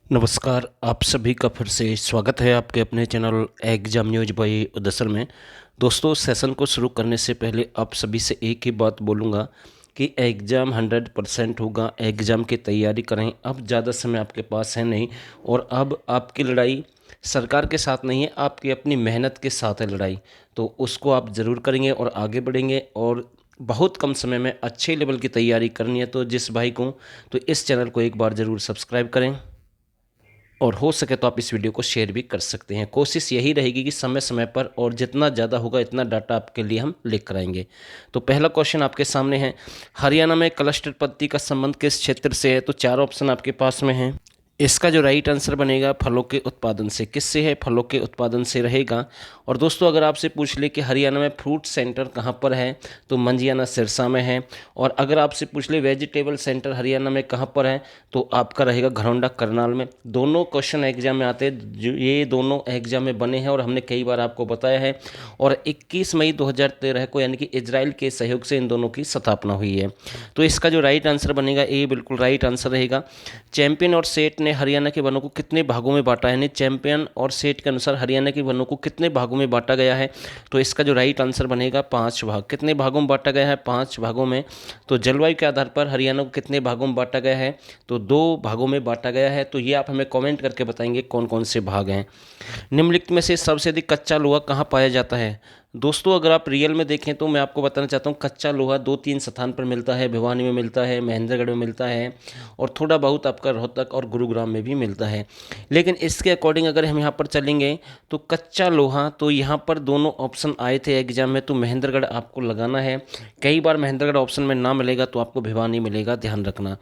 नमस्कार, आप सभी का फिर से स्वागत है आपके अपने चैनल एग्जाम न्यूज बाय उदसर में। दोस्तों, सेशन को शुरू करने से पहले आप सभी से एक ही बात बोलूँगा कि एग्ज़ाम 100% होगा। एग्ज़ाम की तैयारी करें। अब ज़्यादा समय आपके पास है नहीं और अब आपकी लड़ाई सरकार के साथ नहीं है, आपकी अपनी मेहनत के साथ है लड़ाई। तो उसको आप ज़रूर करेंगे और आगे बढ़ेंगे और बहुत कम समय में अच्छे लेवल की तैयारी करनी है। तो जिस भाई को तो इस चैनल को एक बार ज़रूर सब्सक्राइब करें और हो सके तो आप इस वीडियो को शेयर भी कर सकते हैं। कोशिश यही रहेगी कि समय समय पर और जितना ज़्यादा होगा इतना डाटा आपके लिए हम लेकर आएंगे। तो पहला क्वेश्चन आपके सामने है, हरियाणा में क्लस्टर पद्धति का संबंध किस क्षेत्र से है? तो चार ऑप्शन आपके पास में हैं। इसका जो राइट आंसर बनेगा फलों के उत्पादन से। किससे है? फलों के उत्पादन से रहेगा। और दोस्तों, अगर आपसे पूछ ले कि हरियाणा में फ्रूट सेंटर कहाँ पर है, तो मंजियाना सिरसा में है। और अगर आपसे पूछ ले वेजिटेबल सेंटर हरियाणा में कहाँ पर है, तो आपका रहेगा घरौंडा करनाल में। दोनों क्वेश्चन एग्जाम में आते हैं, ये दोनों एग्जाम में बने हैं और हमने कई बार आपको बताया है। और 21 मई 2013 को यानी कि इजराइल के सहयोग से इन दोनों की स्थापना हुई है। तो इसका जो राइट आंसर बनेगा ए बिल्कुल राइट आंसर रहेगा। चैंपियन और सेठ ने हरियाणा के वनों को कितने भागों में बांटा है? यानी चैंपियन और सेठ के अनुसार हरियाणा के वनों को कितने भागों में बांटा गया है? तो इसका जो राइट आंसर बनेगा 5 भाग। कितने भागों में बांटा गया है? 5 भागों में। तो जलवायु के आधार पर हरियाणा को कितने भागों में बांटा गया है? तो 2 भागों में बांटा गया है। तो ये आप हमें कमेंट करके बताएंगे कौन कौन से भाग हैं। निम्नलिखित में से सबसे अधिक कच्चा लोहा कहाँ पाया जाता है? दोस्तों, अगर आप रियल में देखें तो मैं आपको बताना चाहता हूँ, कच्चा लोहा 2-3 स्थान पर मिलता है। भिवानी में मिलता है, महेंद्रगढ़ में मिलता है और थोड़ा बहुत आपका रोहतक और गुरुग्राम में भी मिलता है। लेकिन इसके अकॉर्डिंग अगर हम यहाँ पर चलेंगे तो कच्चा लोहा तो यहाँ पर दोनों ऑप्शन आए थे एग्जाम में, तो महेंद्रगढ़ आपको लगाना है। कई बार महेंद्रगढ़ ऑप्शन में ना मिलेगा तो आपको भिवानी मिलेगा, ध्यान रखना।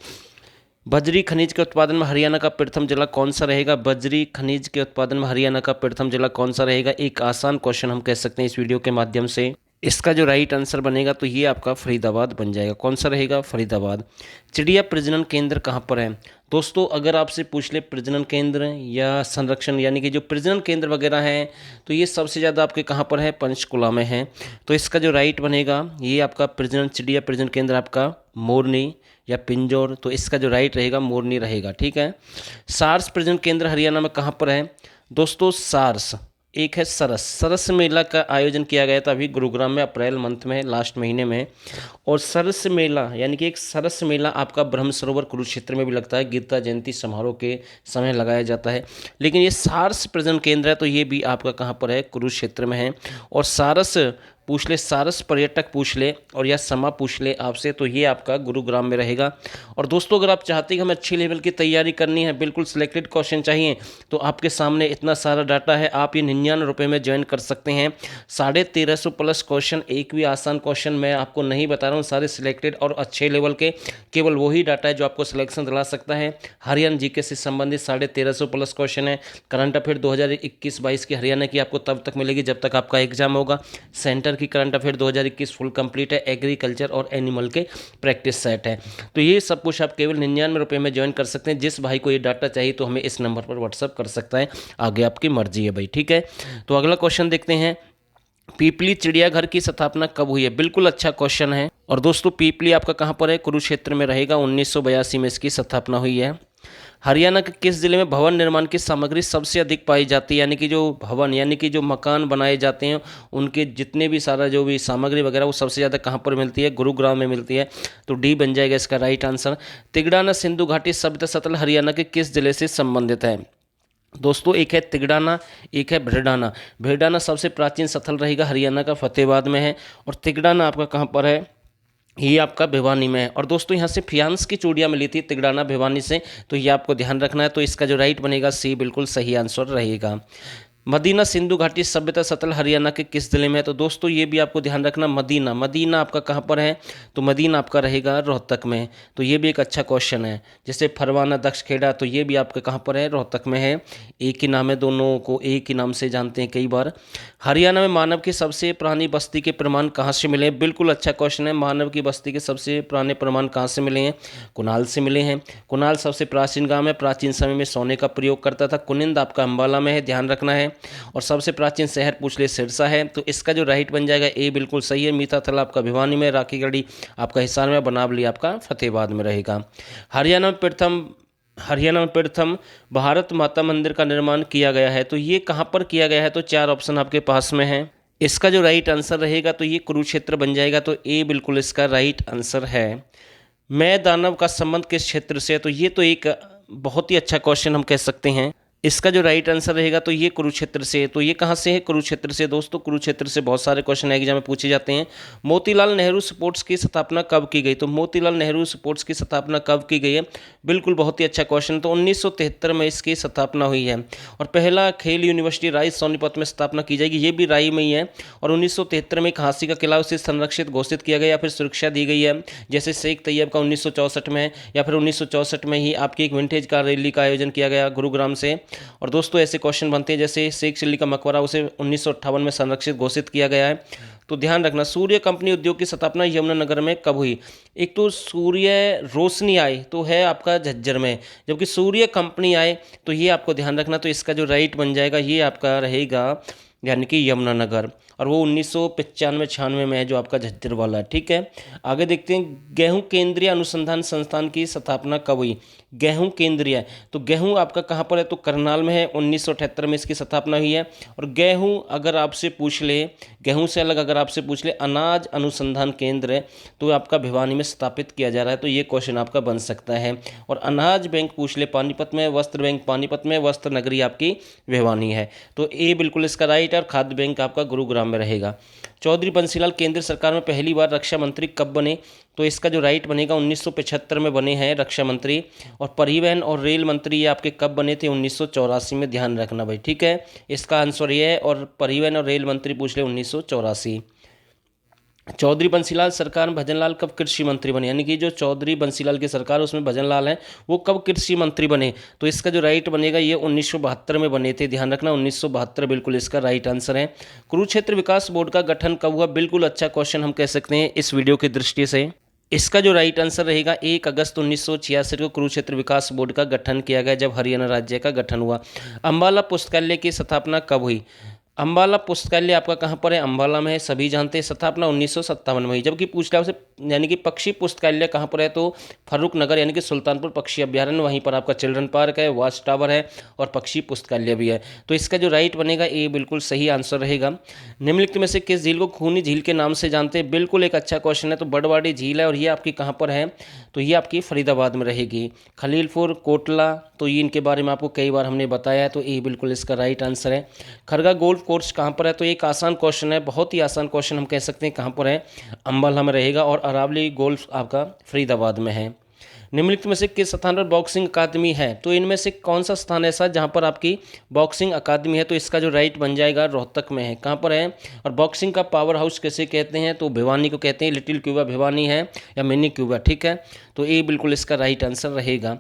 बजरी खनिज के उत्पादन में हरियाणा का प्रथम जिला कौन सा रहेगा? बजरी खनिज के उत्पादन में हरियाणा का प्रथम जिला कौन सा रहेगा? एक आसान क्वेश्चन हम कह सकते हैं इस वीडियो के माध्यम से। इसका जो राइट आंसर बनेगा तो ये आपका फरीदाबाद बन जाएगा। कौन सा रहेगा? फरीदाबाद। चिड़िया प्रजनन केंद्र कहाँ पर है? दोस्तों, अगर आपसे पूछ ले प्रजनन केंद्र या संरक्षण यानी कि जो प्रजनन केंद्र वगैरह हैं, तो ये सबसे ज़्यादा आपके कहाँ पर है? पंचकुला में है। तो इसका जो राइट बनेगा ये आपका प्रजनन चिड़िया प्रजनन केंद्र आपका मोरनी या पिंजौर। तो इसका जो राइट रहेगा मोरनी रहेगा, ठीक है। सार्स प्रजनन केंद्र हरियाणा में कहाँ पर है? दोस्तों, सार्स एक है सरस। सरस मेला का आयोजन किया गया था अभी गुरुग्राम में, अप्रैल मंथ में, लास्ट महीने में। और सरस मेला यानी कि एक सरस मेला आपका ब्रह्म सरोवर कुरुक्षेत्र में भी लगता है, गीता जयंती समारोह के समय लगाया जाता है। लेकिन ये सारस प्रजनन केंद्र है तो ये भी आपका कहाँ पर है? कुरुक्षेत्र में है। और सारस पूछ ले, सारस पर्यटक पूछ ले और या समा पूछ ले आपसे, तो ये आपका गुरुग्राम में रहेगा। और दोस्तों, अगर आप चाहते हैं कि हमें अच्छी लेवल की तैयारी करनी है, बिल्कुल सिलेक्टेड क्वेश्चन चाहिए, तो आपके सामने इतना सारा डाटा है, आप ये 99 रुपये में ज्वाइन कर सकते हैं। 1350 प्लस क्वेश्चन, एक भी आसान क्वेश्चन मैं आपको नहीं बता रहा हूँ, सारे सिलेक्टेड और अच्छे लेवल के। केवल वही डाटा है जो आपको सिलेक्शन दिला सकता है। हरियाणा जीके से संबंधित 1350 प्लस क्वेश्चन है। करंट अफेयर 2021-22 की हरियाणा की आपको तब तक मिलेगी जब तक आपका एग्जाम होगा। सेंटर की करंट अफेयर 2021 फुल कंप्लीट है। एग्रीकल्चर और एनिमल के प्रैक्टिस सेट है। तो ये सब कुछ आप केवल 99 रुपये में ज्वाइन कर सकते हैं। जिस भाई को ये डाटा चाहिए तो हमें इस नंबर पर व्हाट्सअप कर सकता है, आगे आपकी मर्जी है भाई, ठीक है। तो अगला क्वेश्चन देखते हैं, पीपली चिड़ियाघर की स्थापना कब हुई है? बिल्कुल अच्छा क्वेश्चन है। और दोस्तों, पीपली आपका कहाँ पर है? कुरुक्षेत्र में रहेगा। 1982 में इसकी स्थापना हुई है। हरियाणा के किस जिले में भवन निर्माण की सामग्री सबसे अधिक पाई जाती है? यानी कि जो भवन यानी कि जो मकान बनाए जाते हैं उनके जितने भी सारा जो भी सामग्री वगैरह वो सबसे ज़्यादा कहाँ पर मिलती है? गुरुग्राम में मिलती है। तो डी बन जाएगा इसका राइट आंसर। तिगड़ाना सिंधु घाटी सभ्यता स्थल हरियाणा के किस जिले से संबंधित है? दोस्तों, एक है तिगड़ाना, एक है भेड़ाना। भेड़ाना सबसे प्राचीन स्थल रहेगा, हरियाणा का फतेहाबाद में है। और तिगड़ाना आपका कहाँ पर है? ये आपका भिवानी में है। और दोस्तों, यहाँ से फियांस की चूड़ियाँ मिली थी तिगड़ाना भिवानी से, तो ये आपको ध्यान रखना है। तो इसका जो राइट बनेगा सी बिल्कुल सही आंसर रहेगा। मदीना सिंधु घाटी सभ्यता स्थल हरियाणा के किस जिले में है? तो दोस्तों, ये भी आपको ध्यान रखना, मदीना। मदीना आपका कहाँ पर है? तो मदीना आपका रहेगा रोहतक में। तो ये भी एक अच्छा क्वेश्चन है। जैसे फरवाना, दक्षखेड़ा, तो ये भी आपके कहाँ पर है? रोहतक में है। एक ही नाम है, दोनों को एक ही नाम से जानते हैं कई बार। हरियाणा में मानव की सबसे पुरानी बस्ती के प्रमाण कहाँ से मिले हैं? बिल्कुल अच्छा क्वेश्चन है। मानव की बस्ती के सबसे पुराने प्रमाण कहाँ से मिले हैं? कुणाल से मिले हैं। कुणाल सबसे प्राचीन गांव है, प्राचीन समय में सोने का प्रयोग करता था। कुनिंद आपका अंबाला में है, ध्यान रखना है। और सबसे प्राचीन शहर पूछ ले, सिरसा है। तो इसका जो राइट बन जाएगा ए बिल्कुल सही है। मीठाथल आपका भिवानी में, राखीगढ़ी आपका हिसार में, बनावली आपका फतेहाबाद में रहेगा। हरियाणा में प्रथम हरियाणा में प्रथम भारत माता मंदिर का निर्माण किया गया है, तो ये कहाँ पर किया गया है? तो चार ऑप्शन आपके पास में है। इसका जो राइट आंसर रहेगा तो ये कुरुक्षेत्र बन जाएगा, तो ए बिल्कुल इसका राइट आंसर है। मैं दानव का संबंध किस क्षेत्र से है? तो ये तो एक बहुत ही अच्छा क्वेश्चन हम कह सकते हैं। इसका जो राइट आंसर रहेगा तो ये कुरुक्षेत्र से। तो ये कहाँ से है? कुरुक्षेत्र से। दोस्तों कुरुक्षेत्र से बहुत सारे क्वेश्चन एग्जाम में पूछे जाते हैं। मोतीलाल नेहरू स्पोर्ट्स की स्थापना कब की गई? तो मोतीलाल नेहरू स्पोर्ट्स की स्थापना कब की गई है? बिल्कुल बहुत ही अच्छा क्वेश्चन। तो 1973 में इसकी स्थापना हुई है। और पहला खेल यूनिवर्सिटी राय सोनीपत में स्थापना की जाएगी, ये भी राय में ही है। और 1973 में एक हांसी का किला उसे संरक्षित घोषित किया गया या फिर सुरक्षा दी गई है, जैसे शेख तैयब का 1964 में, या फिर 1964 में ही आपकी एक विंटेज कार रैली का आयोजन किया गया गुरुग्राम से। और दोस्तों ऐसे क्वेश्चन बनते हैं जैसे शेख चिल्ली का मकबरा उसे 1958 में संरक्षित घोषित किया गया है। तो ध्यान रखना, सूर्य कंपनी उद्योग की स्थापना यमुनानगर में कब हुई? एक तो सूर्य रोशनी आए तो है आपका झज्जर में, जबकि सूर्य कंपनी आए तो ये आपको ध्यान रखना। तो इसका जो राइट बन जाएगा ये आपका रहेगा यानी कि यमुनानगर, और वो 1995-96 में है जो आपका झज्जर वाला है। ठीक है, आगे देखते हैं। गेहूं केंद्रीय अनुसंधान संस्थान की स्थापना कब हुई? गेहूं केंद्रीय, तो गेहूं आपका कहाँ पर है? तो करनाल में है। 1978 में इसकी स्थापना हुई है। और गेहूं अगर आपसे पूछ ले, गेहूं से अलग अगर आपसे पूछ ले अनाज अनुसंधान केंद्र है, तो आपका भिवानी में स्थापित किया जा रहा है। तो ये क्वेश्चन आपका बन सकता है। और अनाज बैंक पूछ ले पानीपत में, वस्त्र बैंक पानीपत में, वस्त्र नगरी आपकी भिवानी है। तो ए बिल्कुल इसका राइट, और खाद्य बैंक आपका गुरुग्राम में रहेगा। चौधरी बंसीलाल केंद्र सरकार में पहली बार रक्षा मंत्री कब बने? तो इसका जो राइट बनेगा 1975 में बने हैं रक्षा मंत्री। और परिवहन और रेल मंत्री ये आपके कब बने थे? 1984 में। ध्यान रखना भाई, ठीक है, इसका आंसर ये है। और परिवहन और रेल मंत्री पूछ ले 1984। चौधरी बंसीलाल सरकार में भजनलाल कब कृषि मंत्री बने? यानी कि जो चौधरी बंसीलाल की सरकार उसमें भजनलाल हैं, वो कब कृषि मंत्री बने? तो इसका जो राइट बनेगा ये 1972 में बने थे। ध्यान रखना 1972 बिल्कुल इसका राइट आंसर है। कुरुक्षेत्र विकास बोर्ड का गठन कब हुआ? बिल्कुल अच्छा क्वेश्चन हम कह सकते हैं इस वीडियो की दृष्टि से। इसका जो राइट आंसर रहेगा 1 अगस्त 1966 को कुरुक्षेत्र विकास बोर्ड का गठन किया गया, जब हरियाणा राज्य का गठन हुआ। अम्बाला पुस्तकालय की स्थापना कब हुई? अम्बाला पुस्तकालय आपका कहाँ पर है? अम्बाला में है, सभी जानते हैं। स्थापना 1957 में हुई। जबकि पूछ लिया आपसे यानी कि पक्षी पुस्तकालय कहाँ पर है? तो फर्रुख नगर यानी कि सुल्तानपुर पक्षी अभ्यारण्य, वहीं पर आपका चिल्ड्रन पार्क है, वॉच टावर है और पक्षी पुस्तकालय भी है। तो इसका जो राइट बनेगा ए बिल्कुल सही आंसर रहेगा। निम्नलिखित में से किस झील को खूनी झील के नाम से जानते हैं? बिल्कुल एक अच्छा क्वेश्चन है। तो बड़वाड़ी झील है, और ये आपकी कहाँ पर है? तो ये आपकी फरीदाबाद में रहेगी। खलीलपुर, कोटला, तो ये इनके बारे में आपको कई बार हमने बताया है। तो ए बिल्कुल इसका राइट आंसर है। खरगा गोल्फ कोर्स कहाँ पर है? तो एक आसान क्वेश्चन है, बहुत ही आसान क्वेश्चन हम कह सकते हैं। कहाँ पर है? अम्बाला में रहेगा। और अरावली गोल्फ आपका फरीदाबाद में है। निम्नलिखित में से किस स्थान पर बॉक्सिंग अकादमी है? तो इनमें से कौन सा स्थान ऐसा जहां पर आपकी बॉक्सिंग अकादमी है? तो इसका जो राइट बन जाएगा रोहतक में है। कहां पर है? और बॉक्सिंग का पावर हाउस कैसे कहते हैं? तो भिवानी को कहते हैं। लिटिल क्यूबा भिवानी है या मिनी क्यूबा, ठीक है। तो ये बिल्कुल इसका राइट आंसर रहेगा।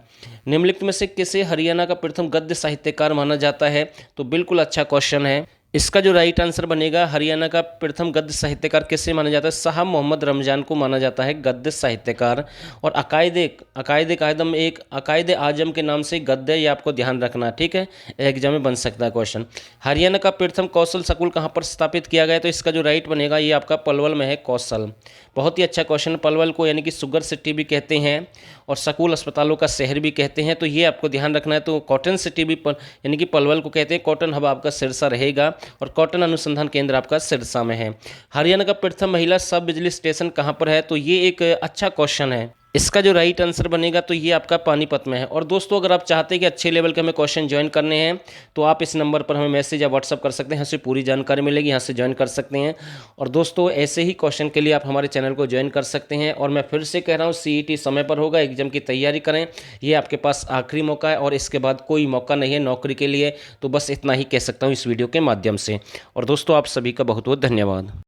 निम्नलिखित में से किसे हरियाणा का प्रथम गद्य साहित्यकार माना जाता है? तो बिल्कुल अच्छा क्वेश्चन है। इसका जो राइट आंसर बनेगा हरियाणा का प्रथम गद्य साहित्यकार किसे माना जाता है? साहब मोहम्मद रमजान को माना जाता है गद्य साहित्यकार। और अकायद कायदम एक अकायद आजम के नाम से गद्य, ये आपको ध्यान रखना, ठीक है, एग्जाम में बन सकता है क्वेश्चन। हरियाणा का प्रथम कौशल स्कूल कहाँ पर स्थापित किया गया? तो इसका जो राइट बनेगा ये आपका पलवल में है। कौशल, बहुत ही अच्छा क्वेश्चन। पलवल को यानी कि शुगर सिटी भी कहते हैं और स्कूल अस्पतालों का शहर भी कहते हैं, तो ये आपको ध्यान रखना है। तो कॉटन सिटी भी यानी कि पलवल को कहते हैं। कॉटन हब आपका सिरसा रहेगा और कॉटन अनुसंधान केंद्र आपका सिरसा में है। हरियाणा का प्रथम महिला सब बिजली स्टेशन कहाँ पर है? तो ये एक अच्छा क्वेश्चन है। इसका जो राइट आंसर बनेगा तो ये आपका पानीपत में है। और दोस्तों अगर आप चाहते हैं कि अच्छे लेवल के हमें क्वेश्चन ज्वाइन करने हैं तो आप इस नंबर पर हमें मैसेज या व्हाट्सअप कर सकते हैं, यहाँ से पूरी जानकारी मिलेगी, यहाँ से ज्वाइन कर सकते हैं। और दोस्तों ऐसे ही क्वेश्चन के लिए आप हमारे चैनल को ज्वाइन कर सकते हैं। और मैं फिर से कह रहा हूँ CET समय पर होगा, एग्जाम की तैयारी करें, ये आपके पास आखिरी मौका है और इसके बाद कोई मौका नहीं है नौकरी के लिए। तो बस इतना ही कह सकता हूँ इस वीडियो के माध्यम से। और दोस्तों आप सभी का बहुत बहुत धन्यवाद।